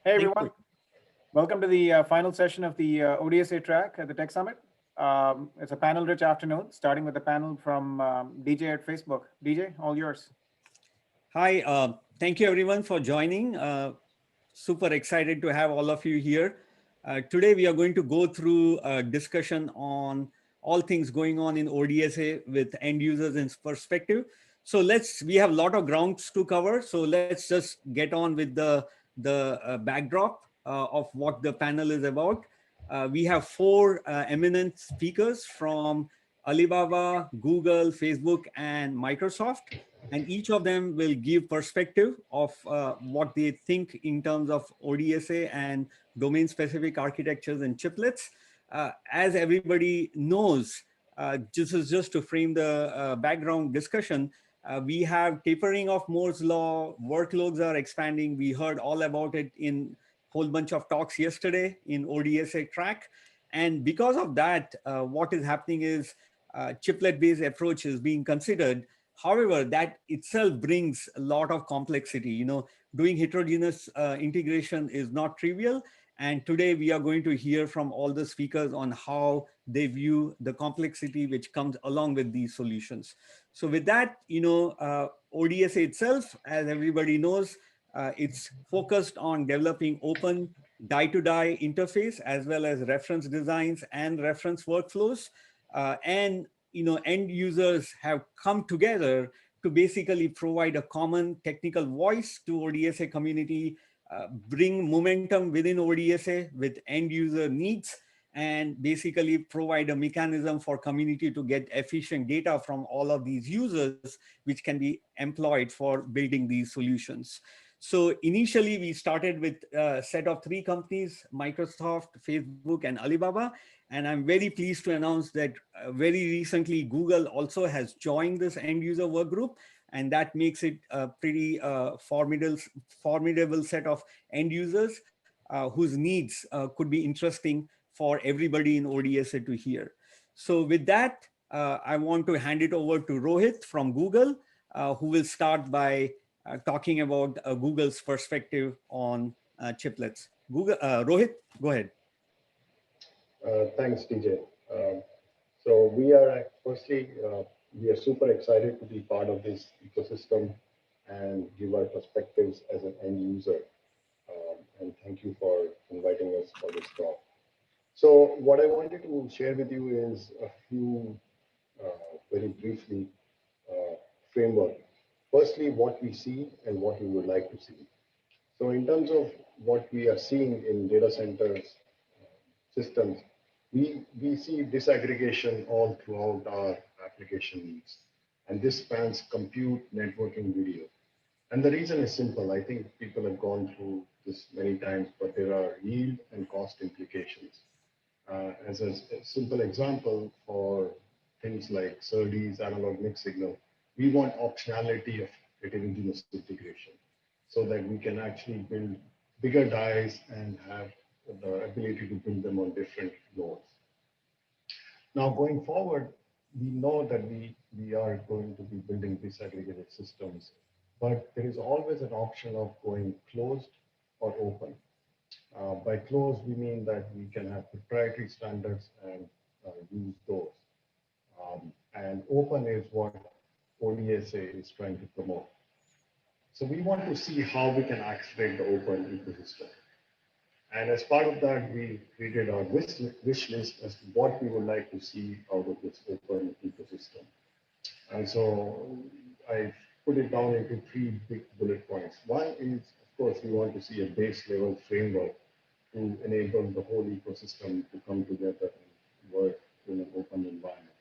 Hey Thank everyone, you. welcome to the final session of the ODSA track at the Tech Summit. It's a panel-rich afternoon, starting with a panel from DJ at Facebook. DJ, all yours. Hi, thank you everyone for joining. Super excited to have all of you here. Today we are going to go through a discussion on all things going on in ODSA with end users in perspective. So we have a lot of grounds to cover. So let's just get on with the backdrop of what the panel is about. We have four eminent speakers from Alibaba, Google, Facebook, and Microsoft. And each of them will give perspective of what they think in terms of ODSA and domain-specific architectures and chiplets. As everybody knows, this is just to frame the background discussion. We have tapering of Moore's law, workloads are expanding. We heard all about it in a whole bunch of talks yesterday in ODSA track. And because of that, what is happening is chiplet-based approach is being considered. However, that itself brings a lot of complexity. You know, doing heterogeneous integration is not trivial. And today we are going to hear from all the speakers on how they view the complexity which comes along with these solutions. So with that, ODSA itself, as everybody knows, it's focused on developing open die-to-die interface as well as reference designs and reference workflows. And end users have come together to basically provide a common technical voice to ODSA community, bring momentum within ODSA with end user needs, and basically provide a mechanism for community to get efficient data from all of these users, which can be employed for building these solutions. So initially we started with a set of three companies, Microsoft, Facebook, and Alibaba. And I'm very pleased to announce that very recently, Google also has joined this end user work group. And that makes it a pretty formidable set of end users whose needs could be interesting for everybody in ODSA to hear. So with that, I want to hand it over to Rohit from Google, who will start by talking about Google's perspective on chiplets. Rohit, go ahead. Thanks, DJ. So we are firstly, we are super excited to be part of this ecosystem and give our perspectives as an end user. And thank you for inviting us for this talk. So what I wanted to share with you is a few, very briefly, framework. Firstly, what we see and what we would like to see. So in terms of what we are seeing in data centers systems, we see disaggregation all throughout our application needs. And this spans compute, networking, video. And the reason is simple. I think people have gone through this many times, but there are yield and cost implications. As a simple example for things like SerDes, analog mixed signal, we want optionality of heterogeneous integration so that we can actually build bigger dies and have the ability to build them on different nodes. Now, going forward, we know that we are going to be building disaggregated systems, but there is always an option of going closed or open. By closed, we mean that we can have proprietary standards and use those. And open is what ODSA is trying to promote. So we want to see how we can accelerate the open ecosystem. And as part of that, we created our wish list as to what we would like to see out of this open ecosystem. And so I put it down into three big bullet points. One is, of course, we want to see a base level framework to enable the whole ecosystem to come together and work in an open environment.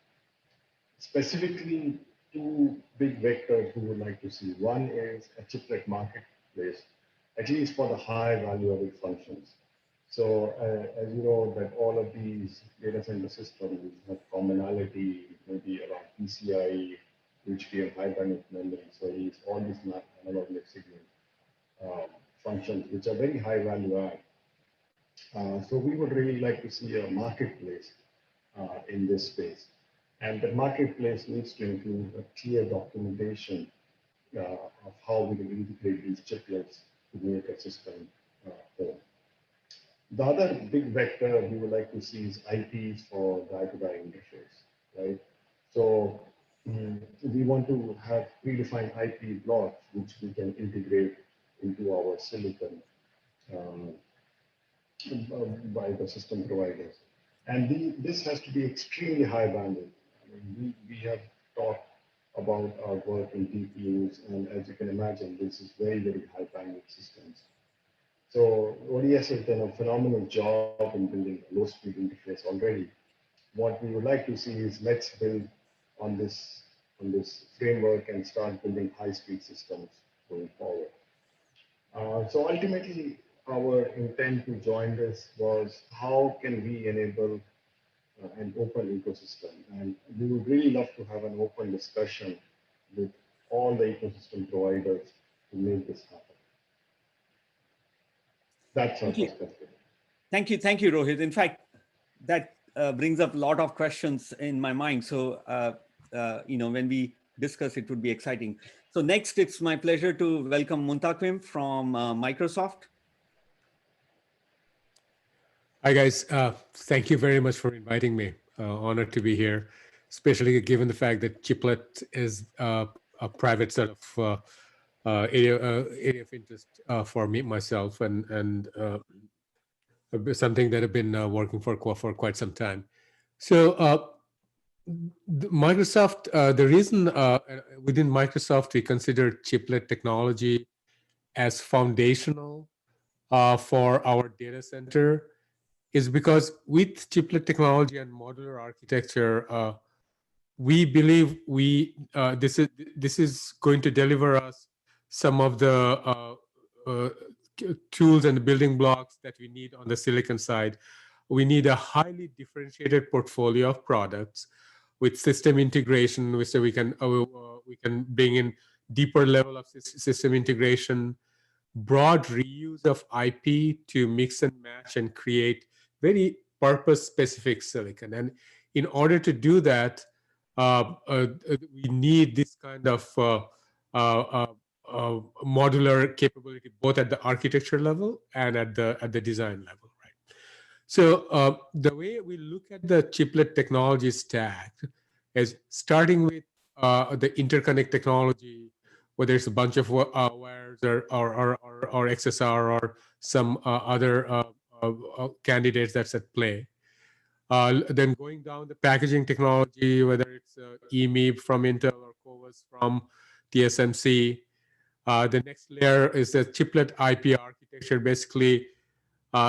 Specifically, two big vectors we would like to see. One is a chiplet marketplace, at least for the high value added functions. So as you know, that all of these data center systems have commonality, maybe around PCIe, HBM, high bandwidth memory, so it's all these analog mixed signal functions, which are very high value add. So we would really like to see a marketplace in this space. And the marketplace needs to include a clear documentation of how we can integrate these chiplets to make a system whole. The other big vector we would like to see is IPs for die-to-die interface, right? So we want to have predefined IP blocks which we can integrate into our silicon um, by the system providers. And this has to be extremely high bandwidth. I mean, we have talked about our work in TPUs, and as you can imagine, this is very, very high bandwidth systems. So ODS has done a phenomenal job in building a low-speed interface already. What we would like to see is let's build on this framework and start building high-speed systems going forward. So ultimately, our intent to join this was how can we enable an open ecosystem, and we would really love to have an open discussion with all the ecosystem providers to make this happen. That's our perspective. Thank you, Rohit. In fact, that brings up a lot of questions in my mind. So, when we discuss, it would be exciting. So next, it's my pleasure to welcome Muntaquim from Microsoft. Hi, guys. Thank you very much for inviting me. Honored to be here, especially given the fact that Chiplet is a private sort of area of interest for me, myself, and something that I've been working for quite some time. So Microsoft, the reason within Microsoft we consider chiplet technology as foundational for our data center is because with chiplet technology and modular architecture, we believe this is going to deliver us some of the tools and the building blocks that we need on the silicon side. We need a highly differentiated portfolio of products with system integration, so we can bring in deeper level of system integration, broad reuse of IP to mix and match and create very purpose-specific silicon. And in order to do that, we need this kind of modular capability, both at the architecture level and at the design level, right? So the way we look at the chiplet technology stack is starting with the interconnect technology, whether it's a bunch of wires or XSR or some other candidates that's at play. Then going down the packaging technology, whether it's EMIB from Intel or CoWoS from TSMC. The next layer is the chiplet IP architecture, basically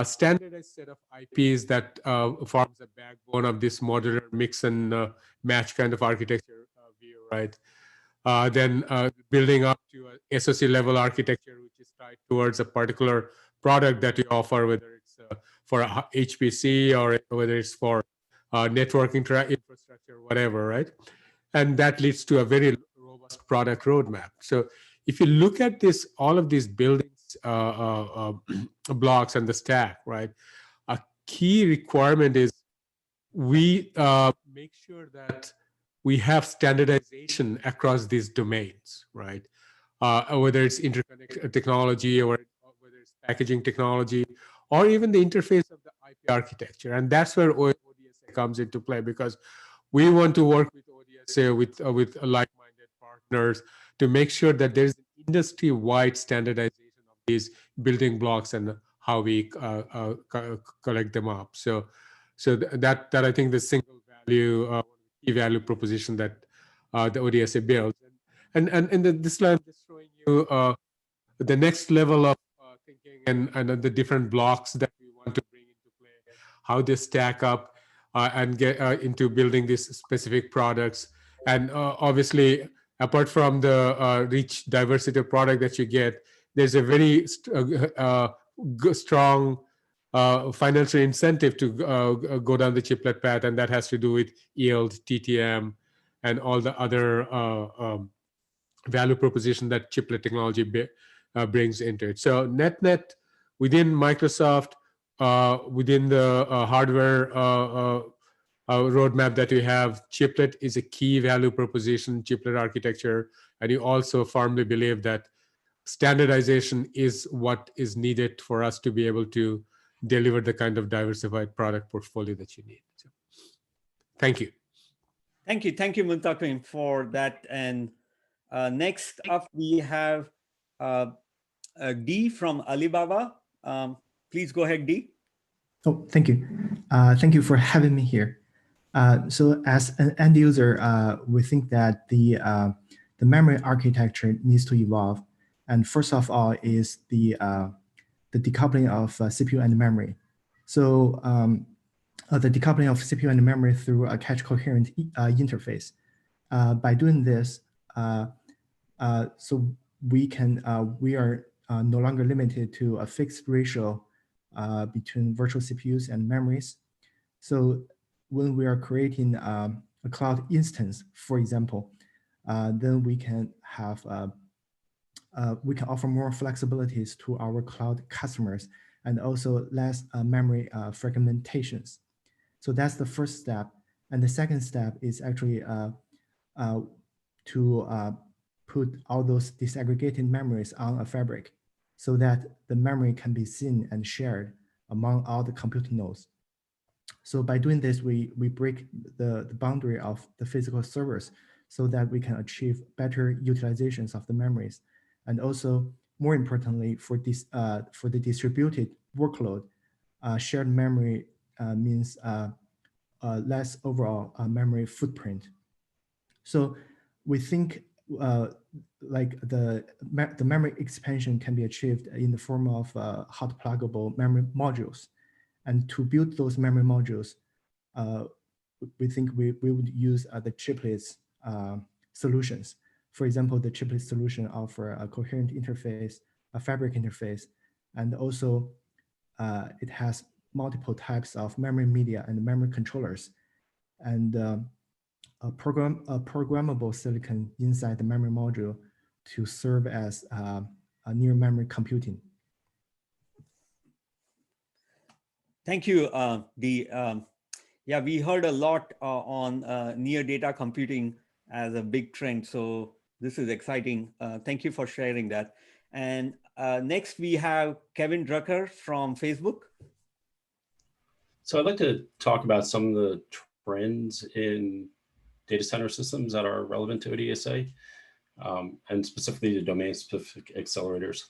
standardized set of IPs that forms the backbone of this modular mix and match kind of architecture view, right? Then building up to a SoC level architecture, which is tied towards a particular product that you offer, whether it's for a HPC or whether it's for networking infrastructure, whatever, right? And that leads to a very robust product roadmap. So if you look at this, all of these buildings, blocks and the stack, right? A key requirement is we make sure that we have standardization across these domains, right? Whether it's interconnect technology or whether it's packaging technology, or even the interface of the IP architecture. And that's where ODSA comes into play, because we want to work with ODSA, with like-minded partners, to make sure that there's an industry-wide standardization of these building blocks and how we collect them up. So that I think the single value, key value proposition that the ODSA builds. And in this slide, I'm just showing you the next level of thinking and the different blocks that we want to bring into play, how they stack up and get into building these specific products. And obviously, apart from the rich diversity of product that you get, there's a very strong financial incentive to go down the chiplet path, and that has to do with yield, TTM, and all the other value proposition that chiplet technology brings into it. So net within Microsoft, within the hardware roadmap that we have, chiplet is a key value proposition, chiplet architecture, and you also firmly believe that standardization is what is needed for us to be able to deliver the kind of diversified product portfolio that you need. So, thank you. Thank you, Muntaquim, for that. And next up, we have Dee from Alibaba. Please go ahead, Dee. Oh, thank you. Thank you for having me here. So as an end user, we think that the memory architecture needs to evolve. And first of all is the decoupling of CPU and memory. So the decoupling of CPU and memory through a cache coherent interface. By doing this, so we are no longer limited to a fixed ratio between virtual CPUs and memories. So when we are creating a cloud instance, for example, then we can have we can offer more flexibilities to our cloud customers and also less memory fragmentations. So that's the first step. And the second step is actually to put all those disaggregated memories on a fabric so that the memory can be seen and shared among all the computing nodes. So by doing this, we break the boundary of the physical servers so that we can achieve better utilizations of the memories. And also, more importantly, for the distributed workload, shared memory means less overall memory footprint. So we think like the memory expansion can be achieved in the form of hot pluggable memory modules. And to build those memory modules, we think we would use the chiplets solutions. For example, the chiplet solution offer a coherent interface, a fabric interface, and also it has multiple types of memory media and memory controllers, and a programmable silicon inside the memory module to serve as a near memory computing. Thank you, Dee. Yeah, we heard a lot on near data computing as a big trend. So this is exciting. Thank you for sharing that. And next we have Kevin Drucker from Facebook. So I'd like to talk about some of the trends in data center systems that are relevant to ODSA, and specifically the domain-specific accelerators.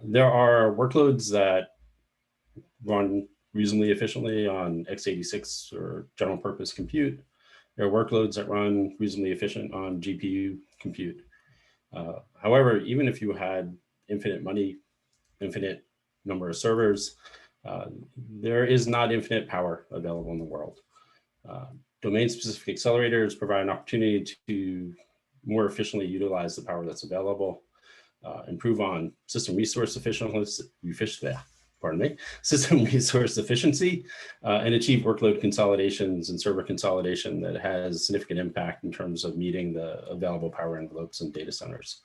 There are workloads that run reasonably efficiently on x86 or general purpose compute. There are workloads that run reasonably efficient on GPU compute. However, even if you had infinite money, infinite number of servers, there is not infinite power available in the world. Domain-specific accelerators provide an opportunity to more efficiently utilize the power that's available, improve on system resource system resource efficiency, and achieve workload consolidations and server consolidation that has significant impact in terms of meeting the available power envelopes in data centers.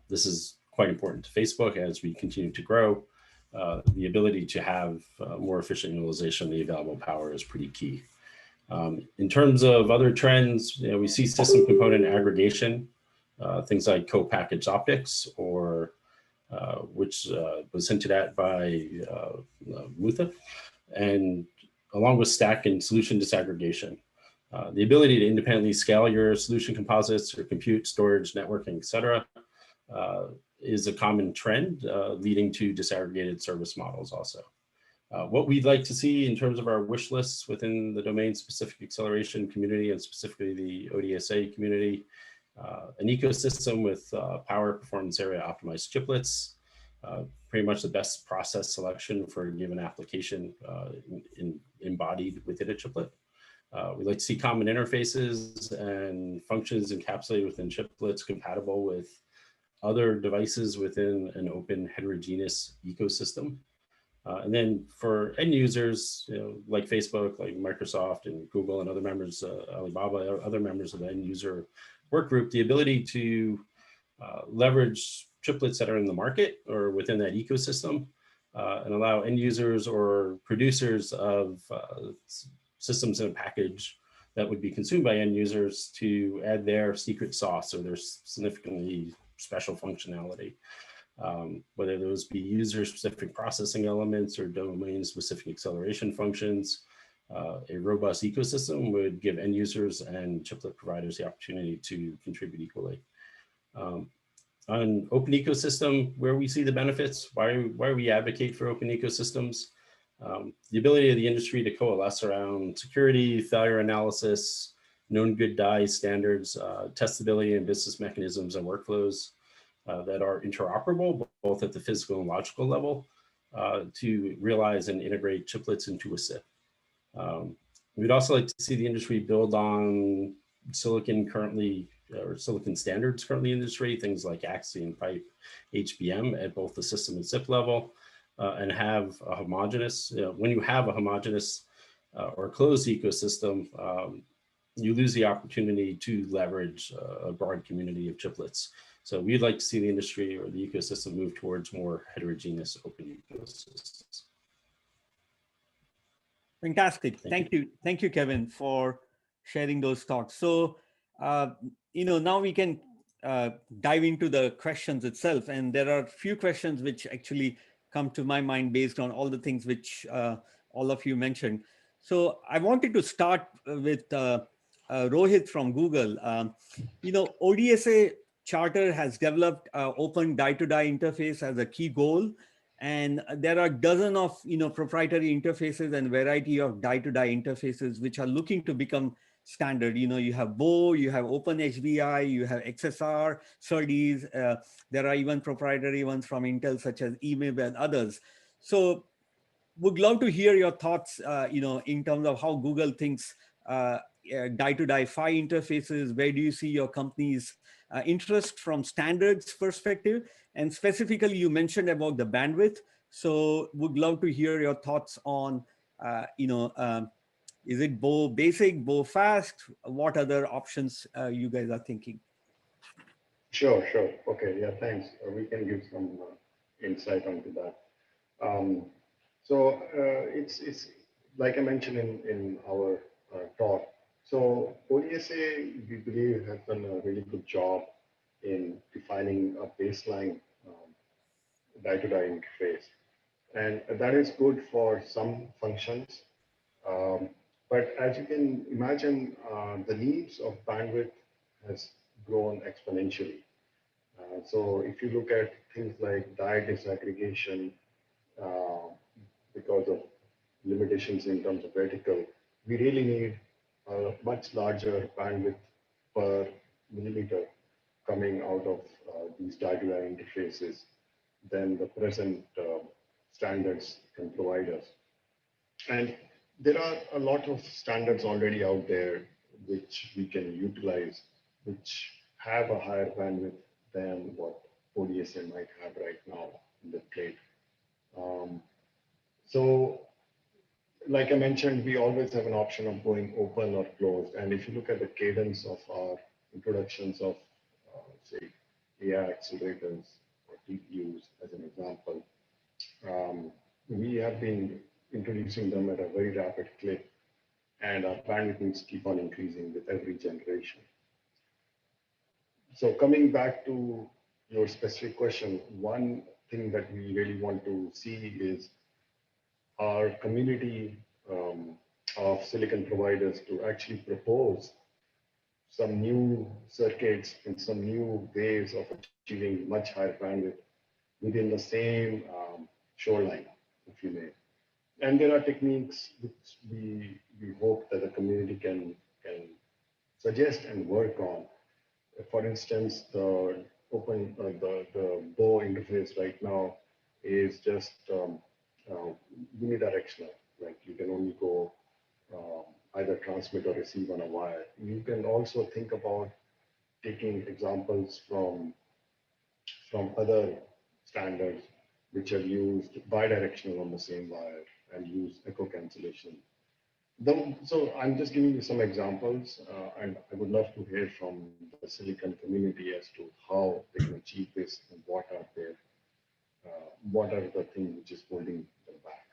This is quite important to Facebook as we continue to grow. The ability to have more efficient utilization of the available power is pretty key. In terms of other trends, we see system component aggregation, things like co-packaged optics, or which was hinted at by Mutha, and along with stack and solution disaggregation. The ability to independently scale your solution composites or compute, storage, networking, et cetera, is a common trend leading to disaggregated service models also. What we'd like to see in terms of our wish lists within the domain-specific acceleration community, and specifically the ODSA community, an ecosystem with power, performance area optimized chiplets, pretty much the best process selection for a given application embodied within a chiplet. We'd like to see common interfaces and functions encapsulated within chiplets compatible with other devices within an open heterogeneous ecosystem. And then for end users, like Facebook, like Microsoft and Google and other members, Alibaba, other members of the end user work group, the ability to leverage chiplets that are in the market or within that ecosystem and allow end users or producers of systems in a package that would be consumed by end users to add their secret sauce or their significantly special functionality. whether those be user-specific processing elements or domain-specific acceleration functions. A robust ecosystem would give end users and chiplet providers the opportunity to contribute equally. On open ecosystem, where we see the benefits, why we advocate for open ecosystems, the ability of the industry to coalesce around security, failure analysis, known good die standards, testability and business mechanisms and workflows that are interoperable, both at the physical and logical level, to realize and integrate chiplets into a SIP. We'd also like to see the industry build on silicon standards currently in the industry, things like AXI and pipe HBM at both the system and SIP level, and have a homogeneous, when you have a homogeneous or closed ecosystem, you lose the opportunity to leverage a broad community of chiplets. So we'd like to see the industry or the ecosystem move towards more heterogeneous open ecosystems. Fantastic. Thank you, Kevin, for sharing those thoughts. So, now we can dive into the questions itself. And there are a few questions which actually come to my mind based on all the things which all of you mentioned. So I wanted to start with Rohit from Google. ODSA Charter has developed open die-to-die interface as a key goal. And there are dozens of proprietary interfaces and variety of die-to-die interfaces which are looking to become standard. You have BO, you have OpenHDI, you have XSR, SerDes. There are even proprietary ones from Intel such as EMIB and others. So would love to hear your thoughts, in terms of how Google thinks die-to-die PHY interfaces. Where do you see your company's interest from standards perspective? And specifically, you mentioned about the bandwidth. So would love to hear your thoughts on, is it BO basic, BO fast? What other options you guys are thinking? Sure. Okay, yeah, thanks. We can give some insight onto that. It's like I mentioned in our talk. So ODSA, we believe, has done a really good job in defining a baseline die-to-die interface. And that is good for some functions. But as you can imagine, the needs of bandwidth has grown exponentially. So if you look at things like die disaggregation, because of limitations in terms of vertical, we really need a much larger bandwidth per millimeter coming out of these die-to-die interfaces than the present standards can provide us. And there are a lot of standards already out there which we can utilize, which have a higher bandwidth than what ODSA might have right now in the plate. So like I mentioned, we always have an option of going open or closed. And if you look at the cadence of our introductions of, say, AI accelerators or TPUs as an example, we have been introducing them at a very rapid clip, and our bandwidth needs keep on increasing with every generation. So coming back to your specific question, one thing that we really want to see is our community of silicon providers to actually propose some new circuits and some new ways of achieving much higher bandwidth within the same shoreline, if you may. And there are techniques which we hope that the community can suggest and work on. For instance, the BO interface right now is just unidirectional. Like you can only go either transmit or receive on a wire. You can also think about taking examples from other standards which have used bidirectional on the same wire and use echo cancellation. So I'm just giving you some examples, and I would love to hear from the silicon community as to how they can achieve this and what are the things which is holding them back.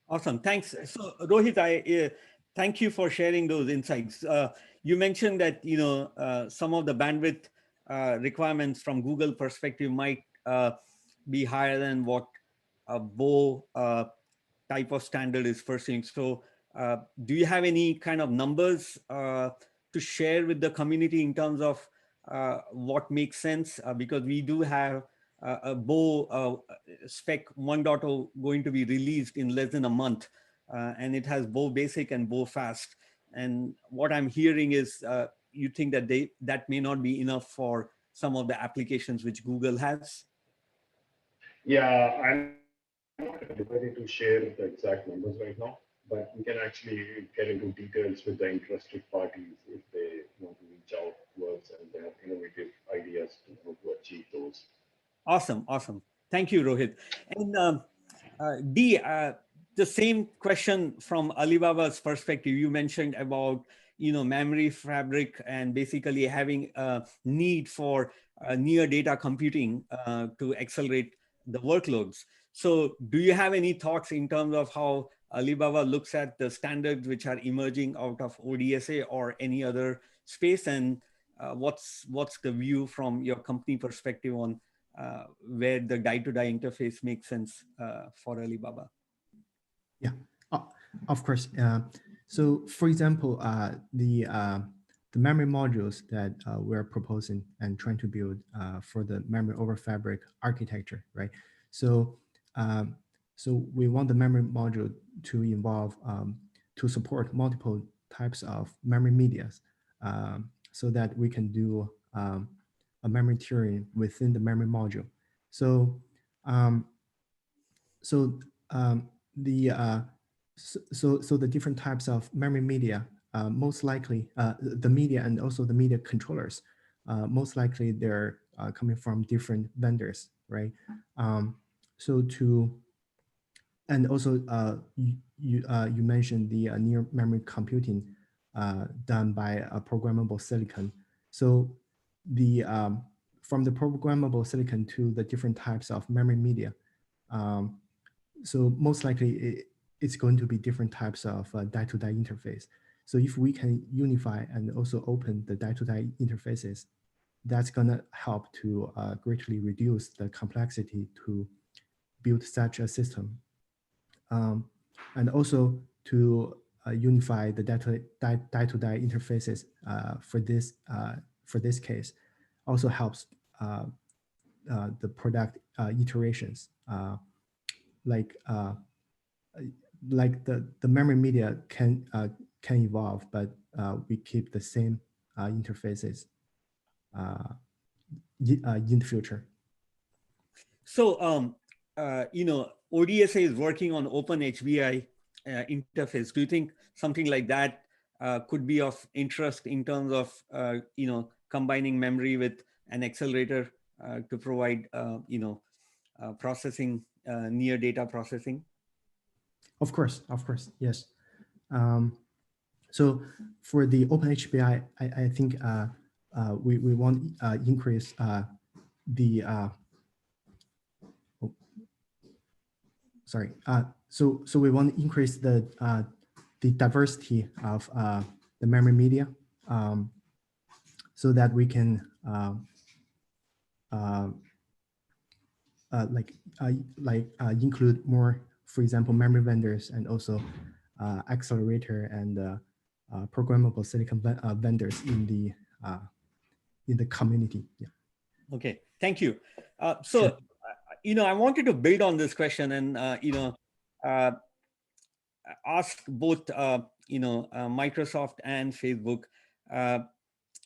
Awesome, thanks. So Rohit, thank you for sharing those insights. You mentioned that some of the bandwidth requirements from Google perspective might be higher than what a Bow type of standard is pursuing. So do you have any kind of numbers to share with the community in terms of what makes sense? Because we do have a Bow spec 1.0 going to be released in less than a month. And it has Bow Basic and Bow Fast. And what I'm hearing is you think that that may not be enough for some of the applications which Google has? Yeah, I'm not at liberty to share the exact numbers right now, but we can actually get into details with the interested parties if they want to reach out to us and they have innovative ideas to achieve those. Awesome, awesome. Thank you, Rohit. And Dee, the same question from Alibaba's perspective. You mentioned about memory fabric and basically having a need for near data computing to accelerate the workloads. So do you have any thoughts in terms of how Alibaba looks at the standards which are emerging out of ODSA or any other space? And what's the view from your company perspective on where the die-to-die interface makes sense for Alibaba? Yeah, of course. So for example, the memory modules that we're proposing and trying to build for the memory over fabric architecture, right? So, so we want the memory module to involve, to support multiple types of memory medias so that we can do a memory tiering within the memory module. So, so the different types of memory media, most likely the media and also the media controllers, most likely they're coming from different vendors, right? And also you mentioned the near memory computing done by a programmable silicon. So the from the programmable silicon to the different types of memory media. So most likely it's going to be different types of die-to-die interface. So if we can unify and also open the die-to-die interfaces, that's going to help to greatly reduce the complexity to build such a system. And also to unify the die-to-die interfaces for this case also helps the product iterations. Like the memory media can evolve, but we keep the same interfaces in the future. So ODSA is working on Open HBI interface. Do you think something like that could be of interest in terms of combining memory with an accelerator to provide processing, near data processing? Of course, yes. So for the Open HBI, I think we want increase the sorry. So we want to increase the diversity of the memory media, so that we can include more, for example, memory vendors and also accelerator and programmable silicon vendors in the community. Yeah. Okay, thank you. So, sure. I wanted to build on this question and ask both Microsoft and Facebook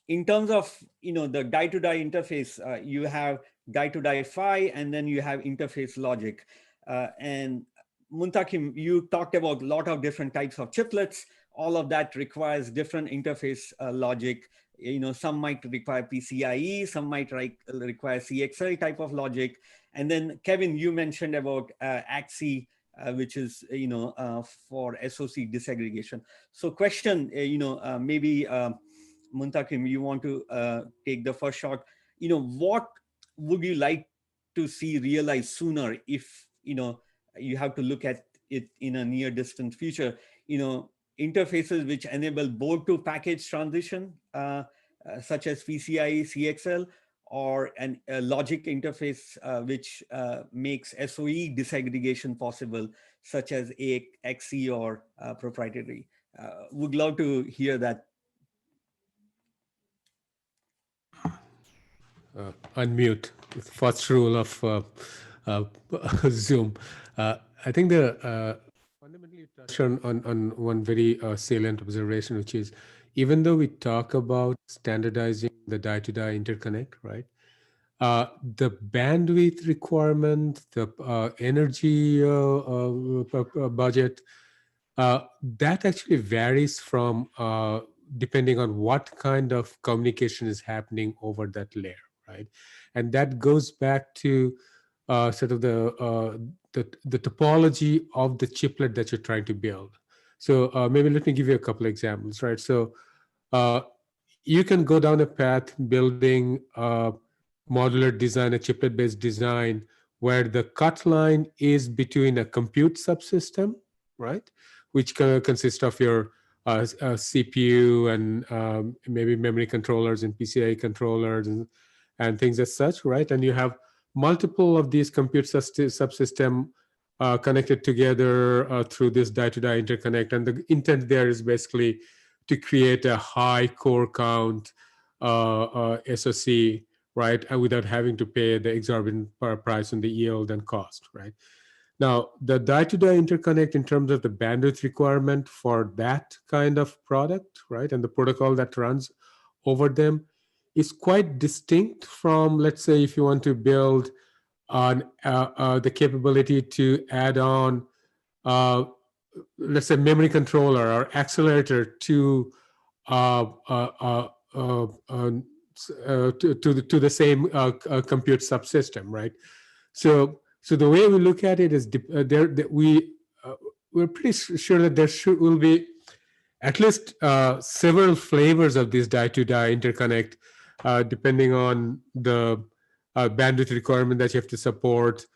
in terms of the die-to-die interface. You have die-to-die PHY, and then you have interface logic. And Muntaquim, you talked about a lot of different types of chiplets. All of that requires different interface logic. Some might require PCIe, some might require CXL type of logic. And then Kevin, you mentioned about AXI, which is, for SOC disaggregation. So question, maybe Muntaquim, you want to take the first shot. What would you like to see realized sooner if, you have to look at it in a near distant future, interfaces which enable board to package transition, such as PCIe, CXL, or a logic interface which makes SOE disaggregation possible, such as AXE or proprietary. Would love to hear that. Unmute, first rule of Zoom. I think the fundamentally touch on one very salient observation, which is even though we talk about standardizing the die-to-die interconnect, right? The bandwidth requirement, the energy budget, that actually varies from depending on what kind of communication is happening over that layer, right? And that goes back to sort of the topology of the chiplet that you're trying to build. So maybe let me give you a couple examples, right? So you can go down a path building a modular design, a chiplet-based design, where the cut line is between a compute subsystem, right, which consists of your CPU and maybe memory controllers and PCI controllers and things as such, right? And you have multiple of these compute subsystem connected together through this die-to-die interconnect. And the intent there is basically to create a high core count SoC, right, without having to pay the exorbitant price on the yield and cost, right? Now, the die-to-die interconnect in terms of the bandwidth requirement for that kind of product, right, and the protocol that runs over them is quite distinct from, let's say, if you want to build on the capability to add on, let's say, memory controller or accelerator to to the same compute subsystem, right? So the way we look at it is we're pretty sure that there will be at least several flavors of this die-to-die interconnect, depending on the bandwidth requirement that you have to support,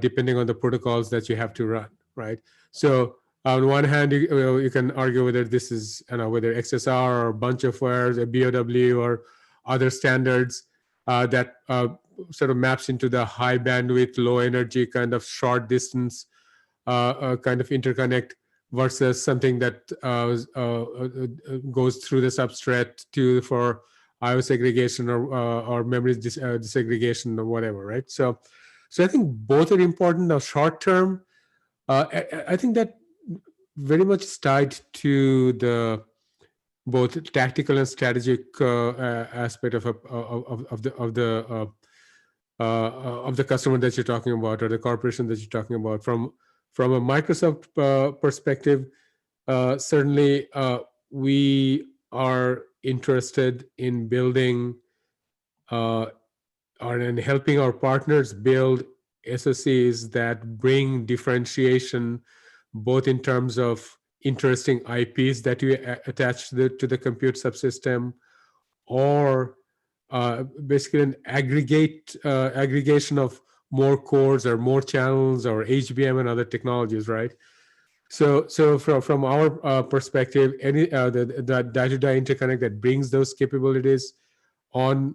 depending on the protocols that you have to run, right? So on one hand, you can argue whether this is, whether XSR or a bunch of wires, a BOW or other standards that sort of maps into the high bandwidth, low energy kind of short distance kind of interconnect versus something that goes through the substrate for IO segregation or memory disaggregation or whatever, right? So I think both are important. Now, short term, I think that very much is tied to the both tactical and strategic aspect of the customer that you're talking about or the corporation that you're talking about. From a Microsoft perspective, certainly we are interested in building or in helping our partners build SoCs that bring differentiation, both in terms of interesting IPs that you attach to the compute subsystem, or basically an aggregation of more cores or more channels or HBM and other technologies, right? So from our perspective, any the die-to-die interconnect that brings those capabilities on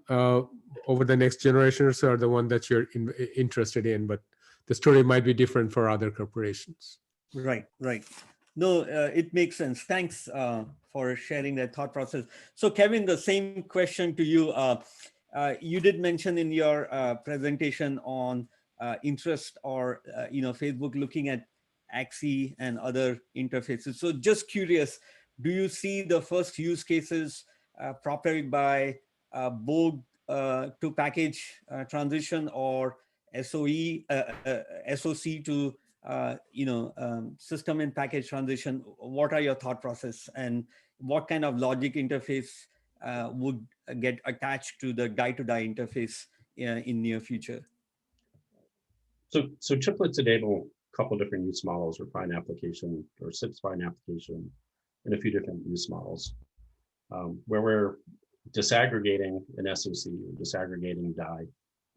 over the next generation or so are the one that you're interested in, but the story might be different for other corporations. Right. No, it makes sense. Thanks for sharing that thought process. So Kevin, the same question to you. You did mention in your presentation on interest or, Facebook looking at AXE and other interfaces. So just curious, do you see the first use cases propelled by board to package transition or SOC to system and package transition? What are your thought process, and what kind of logic interface would get attached to the die-to-die interface in near future? So chiplets enable a couple different use models, refined application or SIP-spine application, and a few different use models where we're disaggregating an SoC or disaggregating die.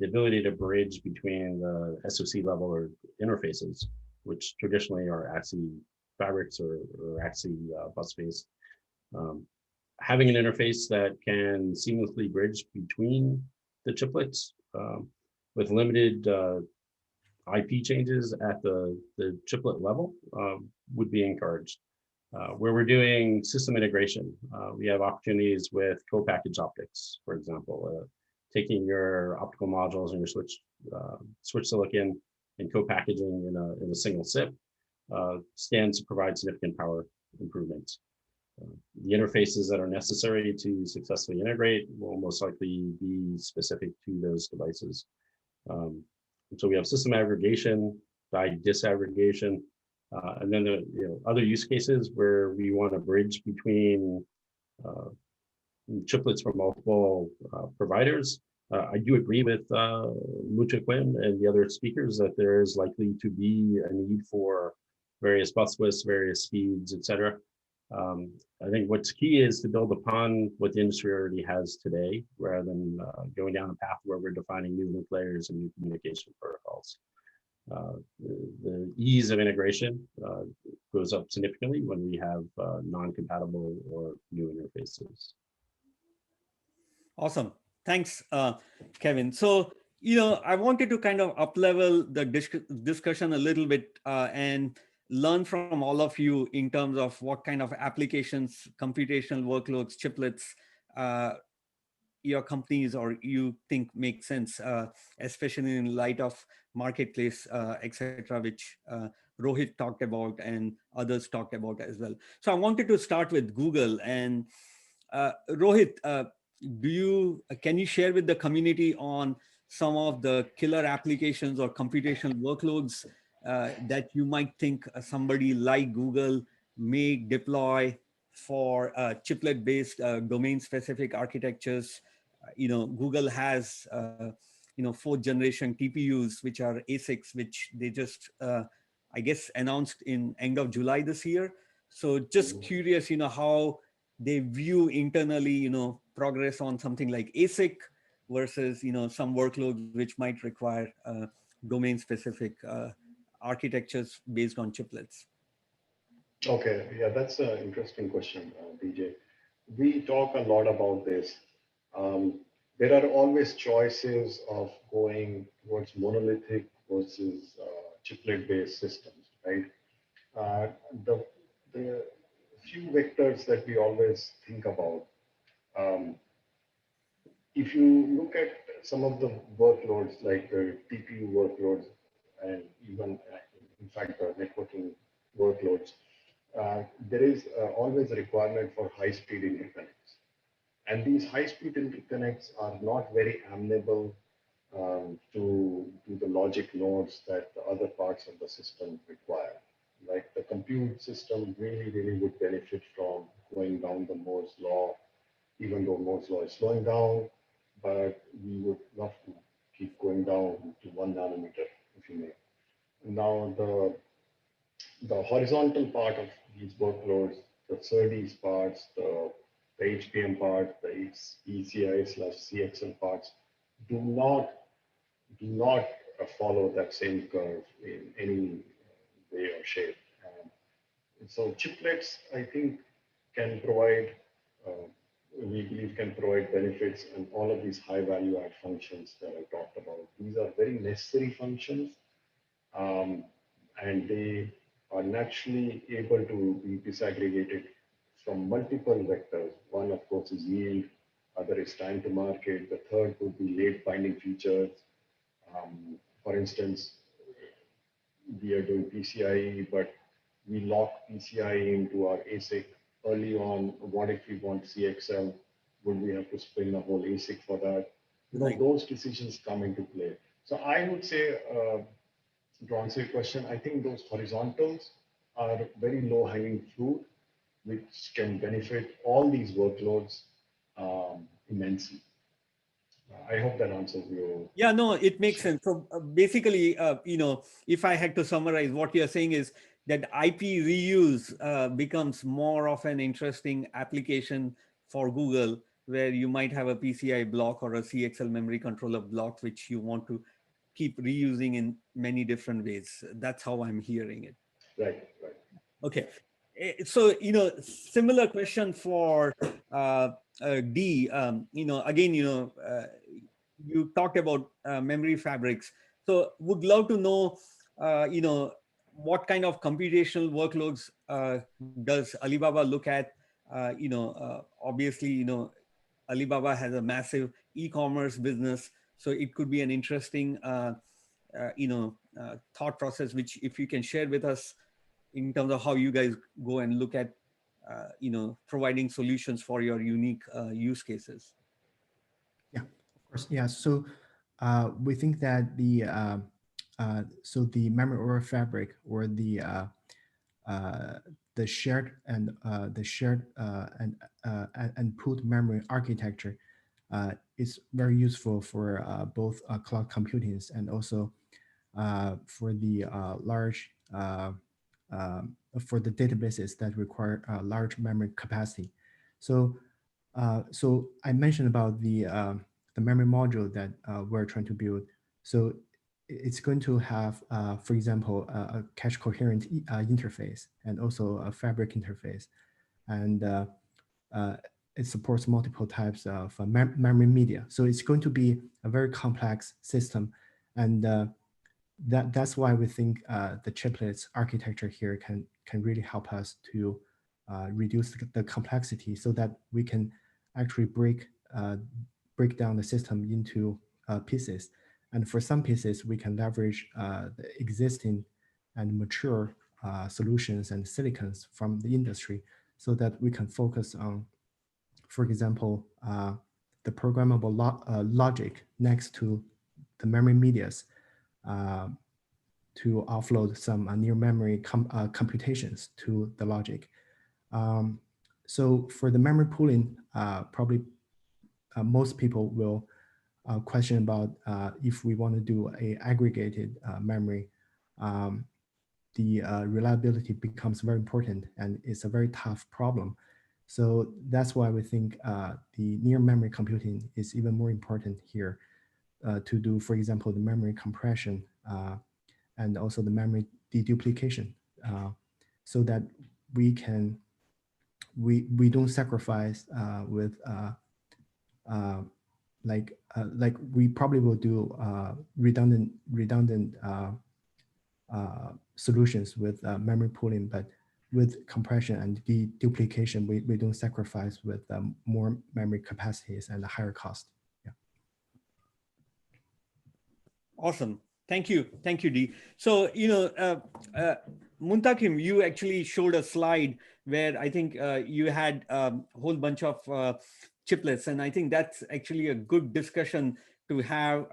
The ability to bridge between the SoC level or interfaces, which traditionally are AXE fabrics or AXE bus-based. Having an interface that can seamlessly bridge between the chiplets with limited IP changes at the chiplet level would be encouraged. Where we're doing system integration, we have opportunities with co-packaged optics, for example, taking your optical modules and your switch silicon and co-packaging in a single SIP stands to provide significant power improvements. The interfaces that are necessary to successfully integrate will most likely be specific to those devices. So we have system aggregation, die disaggregation, and then the other use cases where we want to bridge between chiplets from multiple providers. I do agree with Muntaquim and the other speakers that there is likely to be a need for various bus widths, various speeds, etc. I think what's key is to build upon what the industry already has today, rather than going down a path where we're defining new link layers and new communication protocols. The ease of integration goes up significantly when we have non-compatible or new interfaces. Awesome. Thanks, Kevin. So, I wanted to kind of up-level the discussion a little bit and learn from all of you in terms of what kind of applications, computational workloads, chiplets, your companies or you think make sense, especially in light of marketplace, etc., which Rohit talked about and others talked about as well. So I wanted to start with Google. And Rohit, can you share with the community on some of the killer applications or computational workloads that you might think somebody like Google may deploy for chiplet-based domain-specific architectures? Google has, fourth generation TPUs, which are ASICs, which they just, I guess, announced in end of July this year. So just curious, how they view internally, progress on something like ASIC versus, some workloads which might require domain-specific architectures based on chiplets. Okay, yeah, that's an interesting question, BJ. We talk a lot about this. There are always choices of going towards monolithic versus chiplet-based systems, right? The few vectors that we always think about, if you look at some of the workloads like the TPU workloads and even in fact the networking workloads, there is always a requirement for high-speed interconnects. And these high-speed interconnects are not very amenable to the logic nodes that the other parts of the system require. Like the compute system really would benefit from going down the Moore's law, even though Moore's law is slowing down, but we would love to keep going down to 1 nanometer, if you may. Now, the horizontal part of these workloads, the SerDes parts, the HBM part, the PCI/CXL parts, do not follow that same curve in any way or shape. So chiplets, I think, can provide, we believe can provide benefits and all of these high value add functions that I talked about. These are very necessary functions, and they are naturally able to be disaggregated from multiple vectors. One, of course, is yield, other is time to market, the third would be late binding features. For instance, we are doing PCIe, but we lock PCIe into our ASIC early on. What if we want CXL? Would we have to spin a whole ASIC for that? Those decisions come into play. So I would say, to answer your question, I think those horizontals are very low hanging fruit, which can benefit all these workloads immensely. I hope that answers your. Yeah, no, it makes sense. So basically, if I had to summarize, what you're saying is that IP reuse becomes more of an interesting application for Google, where you might have a PCI block or a CXL memory controller block, which you want to keep reusing in many different ways. That's how I'm hearing it. Right. Okay. So, similar question for D. Again, you talked about memory fabrics. So would love to know, what kind of computational workloads does Alibaba look at? Obviously, Alibaba has a massive e-commerce business, so it could be an interesting, thought process, which if you can share with us in terms of how you guys go and look at, providing solutions for your unique use cases. Yeah, of course. Yeah. So we think that the memory over fabric, or the shared and pooled memory architecture is very useful for both cloud computing and also for the large for the databases that require large memory capacity. So I mentioned about the memory module that we're trying to build. So it's going to have, for example, a cache coherent interface and also a fabric interface. And it supports multiple types of memory media. So it's going to be a very complex system. And that's why we think the chiplets architecture here can really help us to reduce the complexity, so that we can actually break down the system into pieces. And for some pieces, we can leverage the existing and mature solutions and silicons from the industry, so that we can focus on, for example, the programmable logic next to the memory medias to offload some near memory computations to the logic. So for the memory pooling, probably most people will question about if we want to do a aggregated memory, the reliability becomes very important, and it's a very tough problem. So that's why we think the near memory computing is even more important here to do, for example, the memory compression and also the memory deduplication, so that we don't sacrifice with like we probably will do redundant solutions with memory pooling, but with compression and deduplication, we don't sacrifice with more memory capacities and a higher cost. Yeah. Awesome. Thank you, Dee. So, Muntaquim, you actually showed a slide where I think you had a whole bunch of chiplets, and I think that's actually a good discussion to have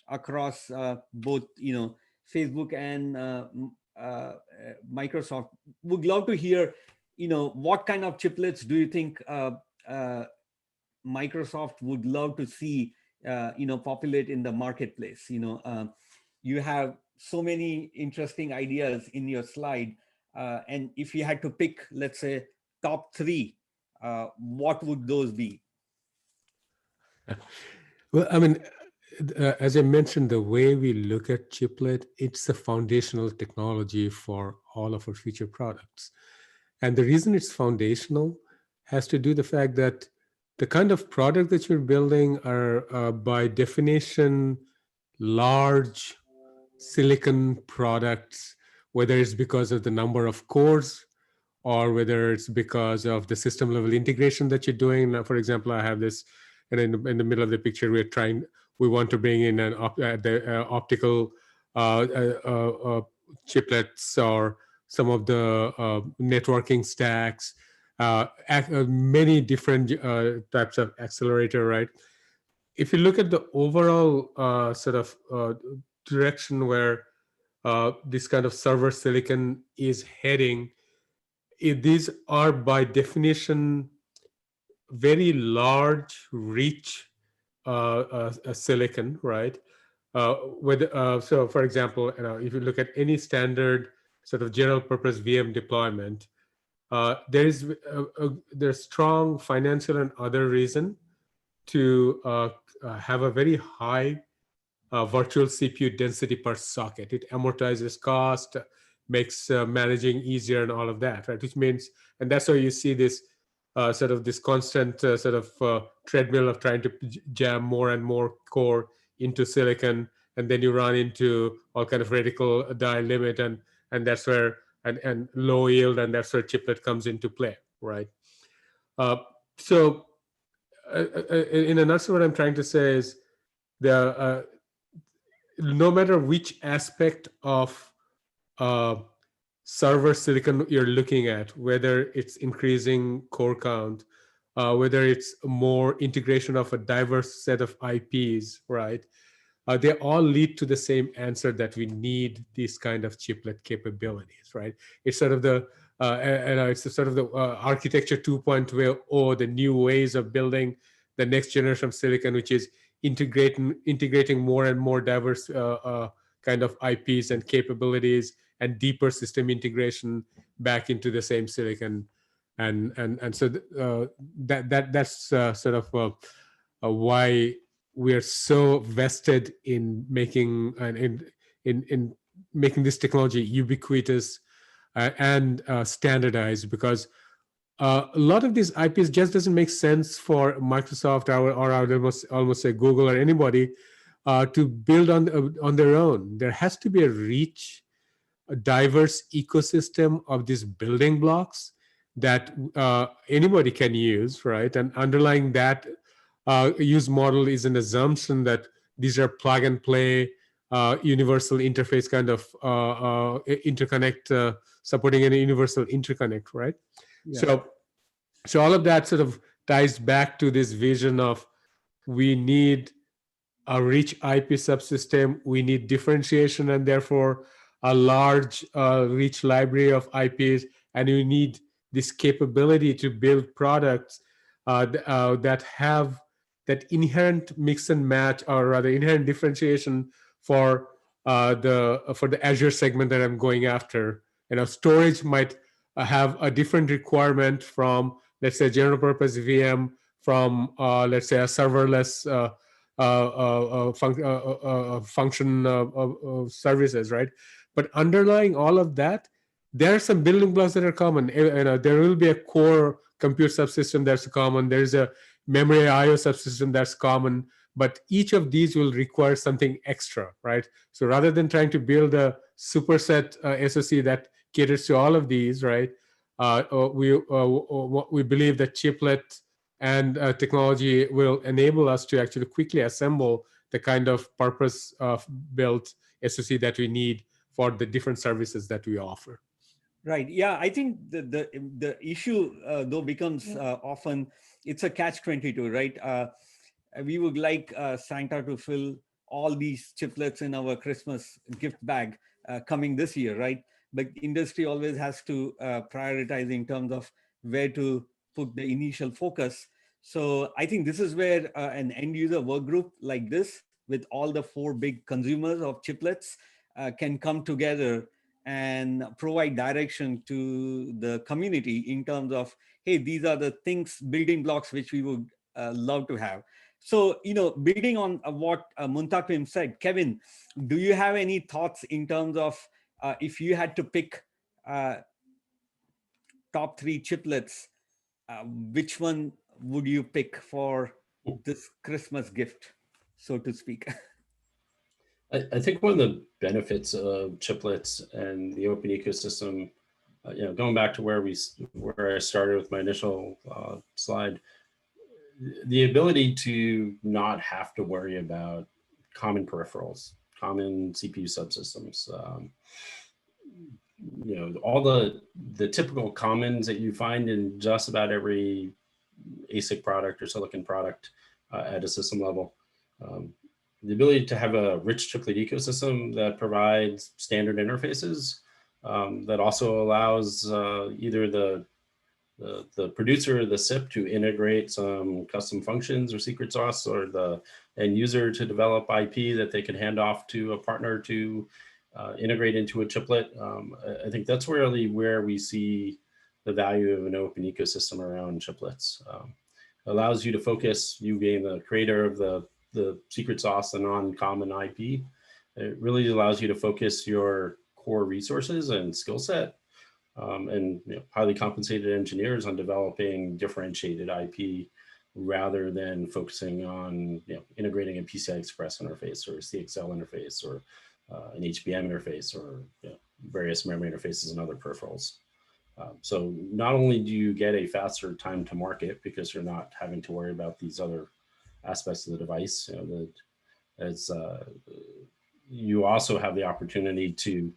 across both, Facebook and Microsoft. Would love to hear, what kind of chiplets do you think Microsoft would love to see, populate in the marketplace? You have so many interesting ideas in your slide. And if you had to pick, let's say, top 3, what would those be? Well, I mean, as I mentioned, the way we look at chiplet, it's a foundational technology for all of our future products. And the reason it's foundational has to do with the fact that the kind of product that you're building are by definition large silicon products, whether it's because of the number of cores or whether it's because of the system level integration that you're doing. Now, for example, I have this, and in the middle of the picture, we want to bring in an optical chiplets or some of the networking stacks, many different types of accelerator, right? If you look at the overall sort of direction where this kind of server silicon is heading, these are by definition very large, rich silicon, right? So, for example, if you look at any standard sort of general purpose VM deployment, there's strong financial and other reason to have a very high virtual CPU density per socket. It amortizes cost, makes managing easier and all of that, right? Which means, and that's why you see this sort of this constant treadmill of trying to jam more and more core into silicon, and then you run into all kind of radical die limit, and that's where and low yield, and that's where chiplet comes into play, right? So in a nutshell, what I'm trying to say is the no matter which aspect of server silicon you're looking at, whether it's increasing core count, whether it's more integration of a diverse set of IPs, right? They all lead to the same answer, that we need these kind of chiplet capabilities, right? It's sort of the it's sort of the architecture 2.0, the new ways of building the next generation of silicon, which is integrating more and more diverse kind of IPs and capabilities and deeper system integration back into the same silicon, and so that's sort of why we are so vested in making in making this technology ubiquitous and standardized, because a lot of these IPs just doesn't make sense for Microsoft or I would almost say Google or anybody to build on their own. There has to be a rich, a diverse ecosystem of these building blocks that anybody can use, right? And underlying that use model is an assumption that these are plug and play, universal interface kind of interconnect, supporting a universal interconnect, right? Yeah. So all of that sort of ties back to this vision of we need a rich IP subsystem, we need differentiation, and therefore a large, rich library of IPs, and you need this capability to build products that have that inherent mix and match, or rather inherent differentiation for the Azure segment that I'm going after. You know, storage might have a different requirement from, let's say, general purpose VM, from let's say a serverless function services, right? But underlying all of that, there are some building blocks that are common. You know, there will be a core compute subsystem that's common. There's a memory IO subsystem that's common, but each of these will require something extra, right? So rather than trying to build a superset SoC that caters to all of these, right? We believe that chiplet and technology will enable us to actually quickly assemble the kind of purpose-built SoC that we need for the different services that we offer. Right. Yeah, I think the issue though becomes often it's a catch-22, right? We would like Santa to fill all these chiplets in our Christmas gift bag coming this year, right? But industry always has to prioritize in terms of where to put the initial focus. So I think this is where an end user work group like this, with all the 4 big consumers of chiplets, can come together and provide direction to the community in terms of, hey, these are the things, building blocks, which we would love to have. So, you know, building on what Muntaquim said, Kevin, do you have any thoughts in terms of if you had to pick top 3 chiplets, which one would you pick for this Christmas gift, so to speak? I think one of the benefits of chiplets and the open ecosystem, you know, going back to where I started with my initial slide, the ability to not have to worry about common peripherals, common CPU subsystems, you know, all the typical commons that you find in just about every ASIC product or silicon product at a system level. The ability to have a rich chiplet ecosystem that provides standard interfaces that also allows either the producer or the SIP to integrate some custom functions or secret sauce, or the end user to develop IP that they can hand off to a partner to integrate into a chiplet. I think that's really where we see the value of an open ecosystem around chiplets. Allows you to focus, you being the creator of the secret sauce, the non-common IP. It really allows you to focus your core resources and skill set and highly compensated engineers on developing differentiated IP rather than focusing on integrating a PCI Express interface or a CXL interface or an HBM interface or various memory interfaces and other peripherals. So not only do you get a faster time to market because you're not having to worry about these other aspects of the device, you also have the opportunity to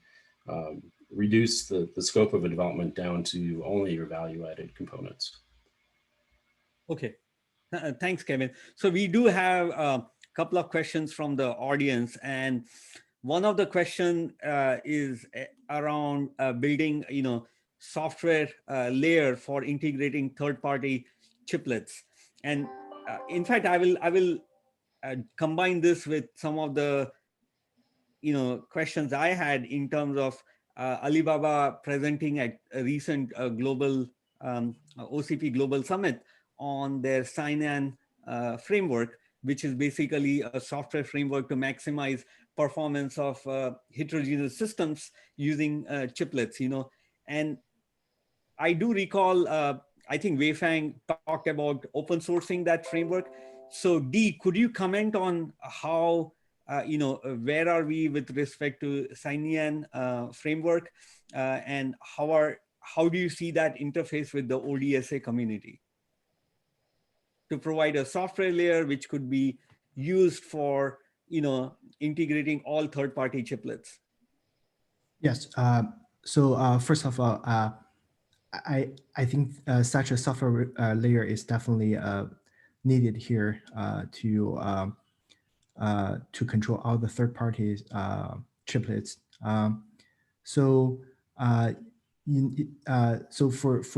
reduce the scope of a development down to only your value-added components. Okay, thanks, Kevin. So we do have a couple of questions from the audience, and one of the question is around building, software layer for integrating third-party chiplets. And in fact, I will combine this with some of the questions I had in terms of Alibaba presenting at a recent global OCP Global Summit on their Sign-In framework, which is basically a software framework to maximize performance of heterogeneous systems using chiplets. And I do recall, I think Wei Fang talked about open sourcing that framework. So Dee, could you comment on how, where are we with respect to Sign-In framework, and how do you see that interface with the ODSA community to provide a software layer which could be used for, integrating all third-party chiplets? Yes. So first of all, I think such a software layer is definitely needed here to control all the third parties chiplets. So for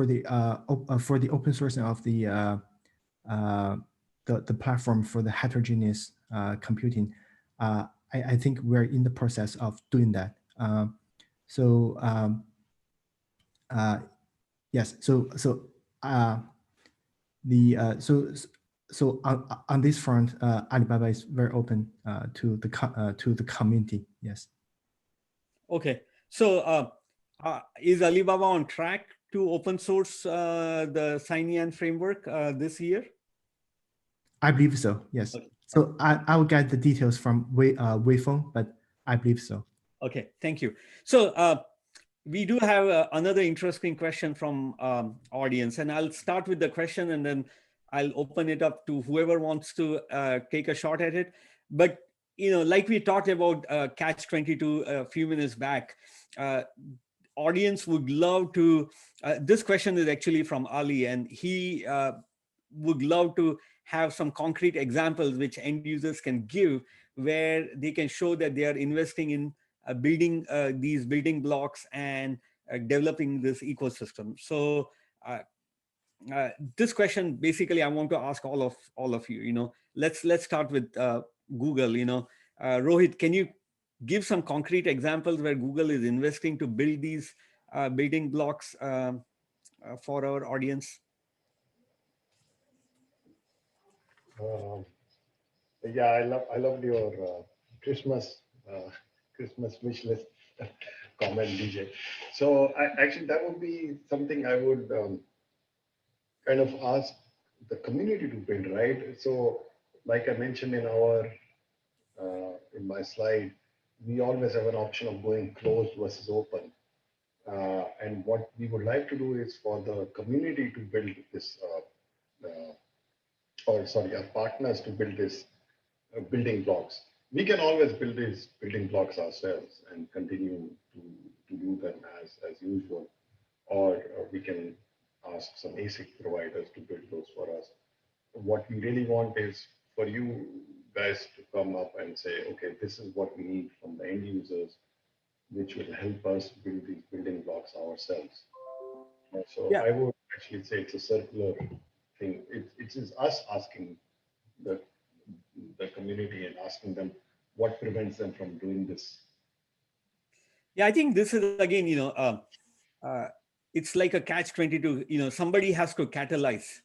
the open sourcing of the platform for the heterogeneous computing, I think we're in the process of doing that. Yes. So on this front, Alibaba is very open to the community. Yes. Okay. So is Alibaba on track to open source the Sign-In framework this year? I believe so. Yes. Okay. So I will get the details from Wei Feng, but I believe so. Okay. Thank you. So we do have another interesting question from audience, and I'll start with the question and then I'll open it up to whoever wants to take a shot at it. But, like we talked about Catch-22 a few minutes back, audience would love to, this question is actually from Ali, and he would love to have some concrete examples which end users can give where they can show that they are investing in building these building blocks and developing this ecosystem. So this question, basically, I want to ask all of you. Let's start with Google. Rohit, can you give some concrete examples where Google is investing to build these building blocks for our audience? Yeah, I loved your Christmas wish list comment, DJ. So actually, that would be something I would kind of ask the community to build, right? So, like I mentioned in my slide, we always have an option of going closed versus open. And what we would like to do is for the community to build this, our partners to build this building blocks. We can always build these building blocks ourselves and continue to do them as usual, or we can ask some ASIC providers to build those for us. What we really want is for you guys to come up and say, okay, this is what we need from the end users, which will help us build these building blocks ourselves. And so yeah. I would actually say it's a circular thing. It is us asking the community and asking them what prevents them from doing this. Yeah, I think this is again, it's like a catch-22. Somebody has to catalyze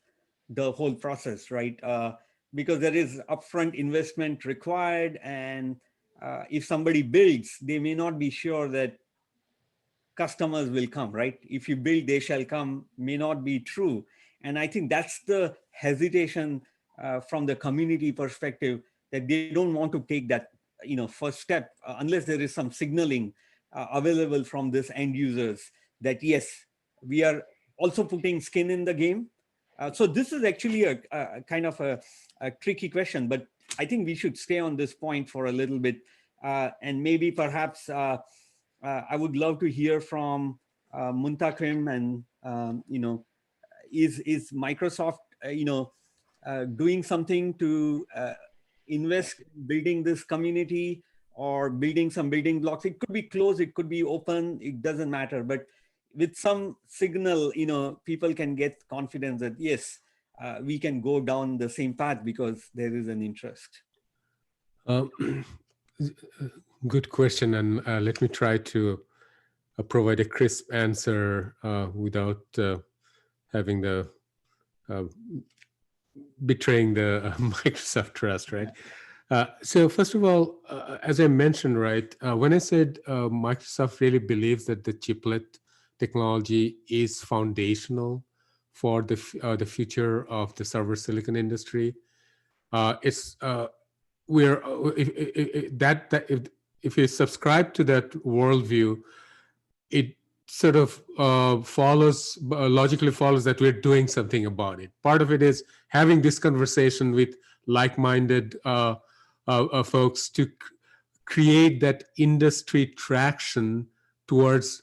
the whole process, right? Because there is upfront investment required, and if somebody builds, they may not be sure that customers will come, right? If you build, they shall come may not be true. And I think that's the hesitation from the community perspective, that they don't want to take that, first step unless there is some signaling available from this end users that yes, we are also putting skin in the game. So this is actually a kind of a tricky question, but I think we should stay on this point for a little bit, and maybe perhaps I would love to hear from Muntaquim, and is Microsoft doing something to invest in building this community or building some building blocks? It could be closed, it could be open, it doesn't matter, but with some signal, people can get confidence that yes, we can go down the same path because there is an interest. Good question, and let me try to provide a crisp answer without having the betraying the Microsoft trust, right? So first of all, as I mentioned, right, when I said Microsoft really believes that the chiplet technology is foundational for the future of the server silicon industry, it's we're if you subscribe to that worldview, it sort of logically follows that we're doing something about it. Part of it is having this conversation with like-minded folks to create that industry traction towards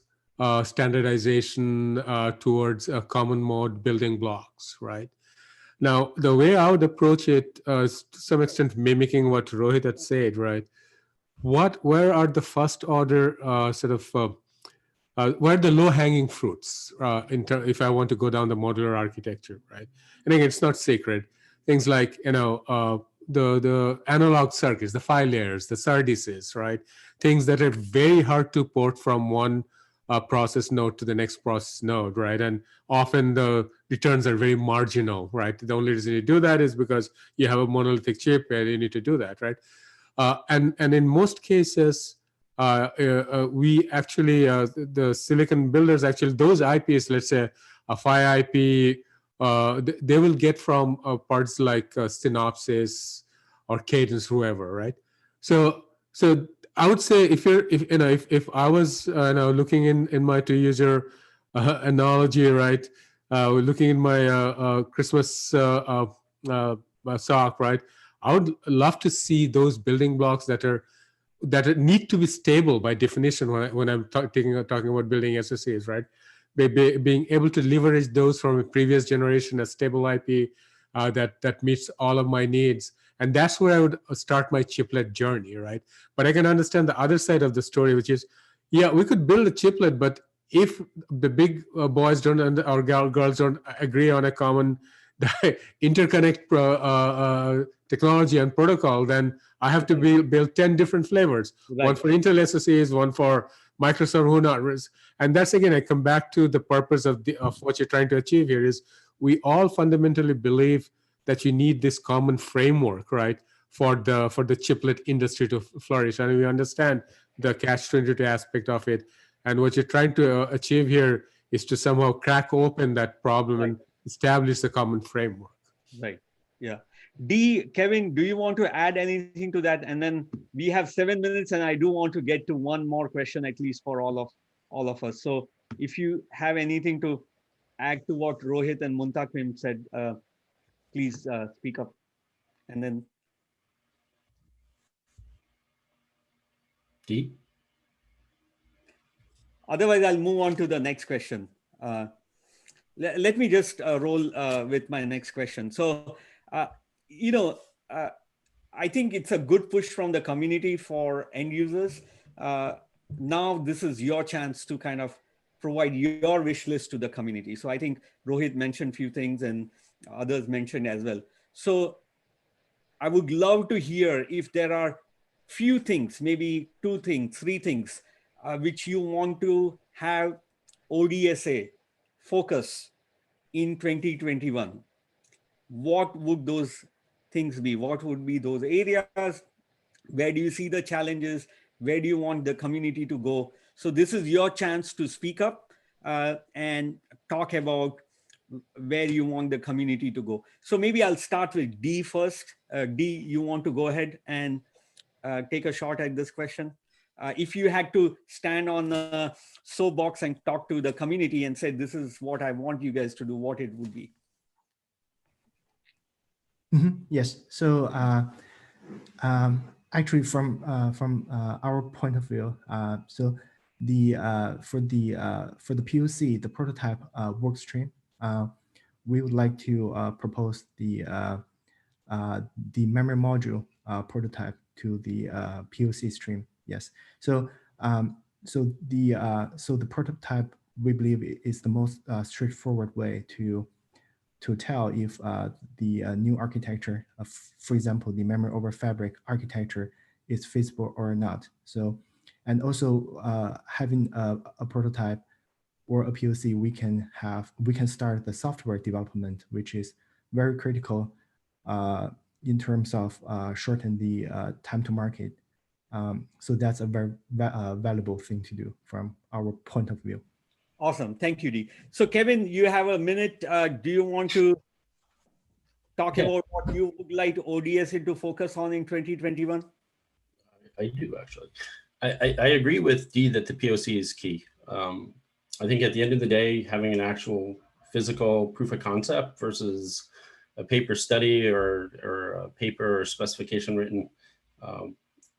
standardization, towards a common mode building blocks, right? Now, the way I would approach it is to some extent mimicking what Rohit had said, right? Where are the first order where are the low-hanging fruits if I want to go down the modular architecture, right? And again, it's not sacred. Things like, the analog circuits, the file layers, the SerDeSes, right? Things that are very hard to port from one process node to the next process node, right? And often the returns are very marginal, right? The only reason you do that is because you have a monolithic chip and you need to do that, right? And in most cases, we actually, the silicon builders actually, those IPs, let's say a PHY IP, they will get from parts like Synopsys or Cadence, whoever, right? So I would say if I was looking in my two-user analogy, right, looking in my Christmas sock, right, I would love to see those building blocks that need to be stable by definition when I'm talking about building SoCs, right? Being able to leverage those from a previous generation, a stable IP that meets all of my needs. And that's where I would start my chiplet journey, right? But I can understand the other side of the story, which is, yeah, we could build a chiplet, but if the big boys don't or girls don't agree on a common interconnect technology and protocol, then I have to build 10 different flavors, right. One for Intel SoCs, one for Microsoft, who knows. And that's, again, I come back to the purpose of what you're trying to achieve here is we all fundamentally believe that you need this common framework, right, for the chiplet industry to flourish. And we understand the catch-22 aspect of it. And what you're trying to achieve here is to somehow crack open that problem, right, and establish the common framework. Right. Yeah. Kevin, do you want to add anything to that? And then we have 7 minutes, and I do want to get to one more question, at least for all of us. So if you have anything to add to what Rohit and Muntaquim said, please speak up. And then D. Otherwise, I'll move on to the next question. Let me just roll with my next question. So, I think it's a good push from the community for end users. Now, this is your chance to kind of provide your wish list to the community. So I think Rohit mentioned a few things and others mentioned as well. So I would love to hear if there are few things, maybe 2 things, 3 things, which you want to have ODSA focus in 2021. What would those things be? What would be those areas? Where do you see the challenges? Where do you want the community to go? So this is your chance to speak up and talk about where you want the community to go. So maybe I'll start with D first. D, you want to go ahead and take a shot at this question? If you had to stand on a soapbox and talk to the community and say, this is what I want you guys to do, what it would be? Yes. So actually, from our point of view, so the for the POC, the prototype work stream, we would like to propose the memory module prototype to the POC stream. Yes. So so the prototype, we believe, is the most straightforward way to tell if the new architecture, for example, the memory over fabric architecture, is feasible or not. So, and also having a prototype or a POC, we can start the software development, which is very critical in terms of shorten the time to market. So that's a very valuable thing to do from our point of view. Awesome. Thank you, Dee. So Kevin, you have a minute. Do you want to talk about what you would like ODSA to focus on in 2021? I do, actually. I agree with Dee that the POC is key. I think at the end of the day, having an actual physical proof of concept versus a paper study or a paper or specification written,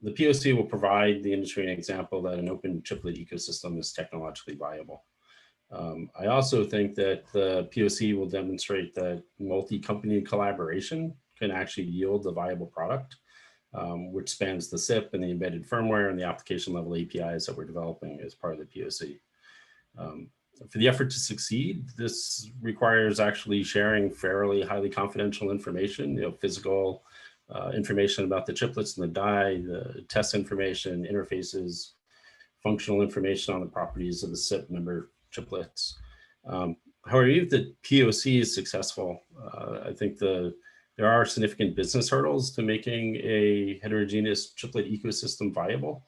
the POC will provide the industry an example that an open chiplet ecosystem is technologically viable. I also think that the POC will demonstrate that multi-company collaboration can actually yield a viable product, which spans the SIP and the embedded firmware and the application level APIs that we're developing as part of the POC. For the effort to succeed, this requires actually sharing fairly highly confidential information, physical information about the chiplets and the die, the test information, interfaces, functional information on the properties of the SIP member chiplets. However, if the POC is successful, I think there are significant business hurdles to making a heterogeneous chiplet ecosystem viable.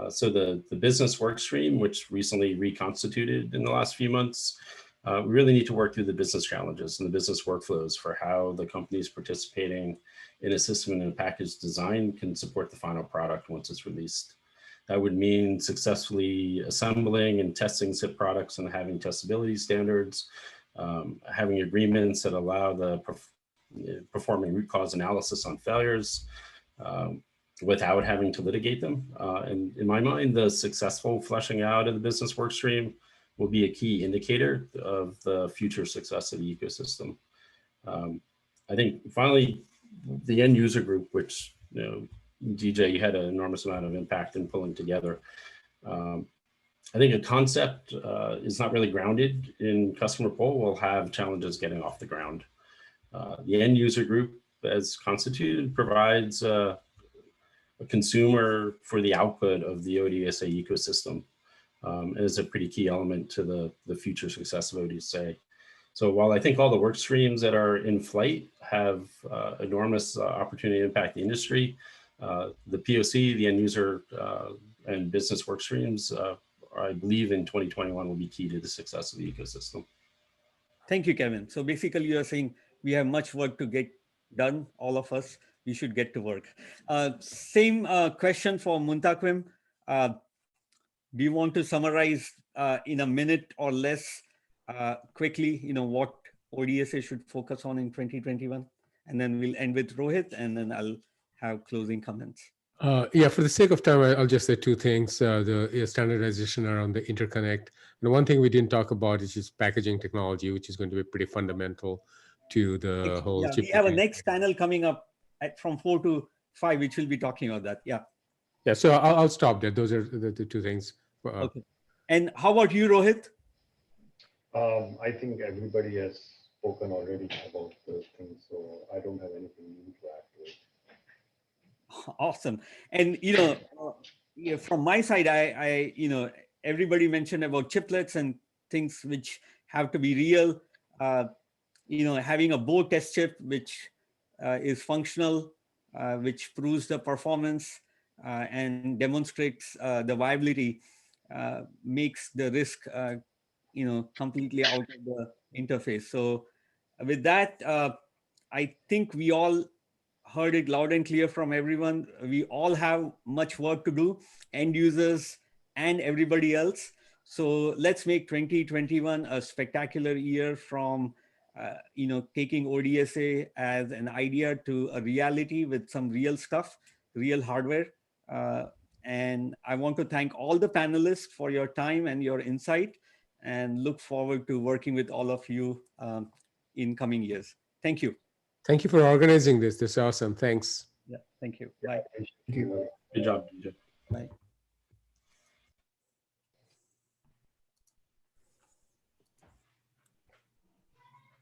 So the business work stream, which recently reconstituted in the last few months, we really need to work through the business challenges and the business workflows for how the companies participating in a system and a package design can support the final product once it's released. That would mean successfully assembling and testing SIP products and having testability standards, having agreements that allow the performing root cause analysis on failures without having to litigate them. And in my mind, the successful fleshing out of the business work stream will be a key indicator of the future success of the ecosystem. I think finally, the end user group, which, DJ, you had an enormous amount of impact in pulling together. I think a concept is not really grounded in customer pull will have challenges getting off the ground. The end user group, as constituted, provides a consumer for the output of the ODSA ecosystem, and is a pretty key element to the future success of ODSA. So while I think all the work streams that are in flight have enormous opportunity to impact the industry, the POC, the end user and business work streams, I believe in 2021 will be key to the success of the ecosystem. Thank you, Kevin. So basically you're saying we have much work to get done, all of us, we should get to work. Same question for Muntaquim. Do you want to summarize in a minute or less quickly, what ODSA should focus on in 2021? And then we'll end with Rohit, and then I'll have closing comments. Yeah, for the sake of time, I'll just say two things. The standardization around the interconnect. And one thing we didn't talk about is just packaging technology, which is going to be pretty fundamental to the whole chip. We have a next panel coming up from 4 to 5, which will be talking about that. Yeah. Yeah, so I'll stop there. Those are the two things. Okay. And how about you, Rohit? I think everybody has spoken already about those things, so I don't have anything new to add to it. Awesome. And, from my side, I everybody mentioned about chiplets and things which have to be real. Having a bow test chip, which is functional, which proves the performance and demonstrates the viability makes the risk, completely out of the interface. So with that, I think we all heard it loud and clear from everyone. We all have much work to do, end users and everybody else. So let's make 2021 a spectacular year from, taking ODSA as an idea to a reality with some real stuff, real hardware. And I want to thank all the panelists for your time and your insight, and look forward to working with all of you in coming years. Thank you. Thank you for organizing this. This is awesome. Thanks. Yeah, thank you. Bye. Thank you. Good job, DJ. Bye.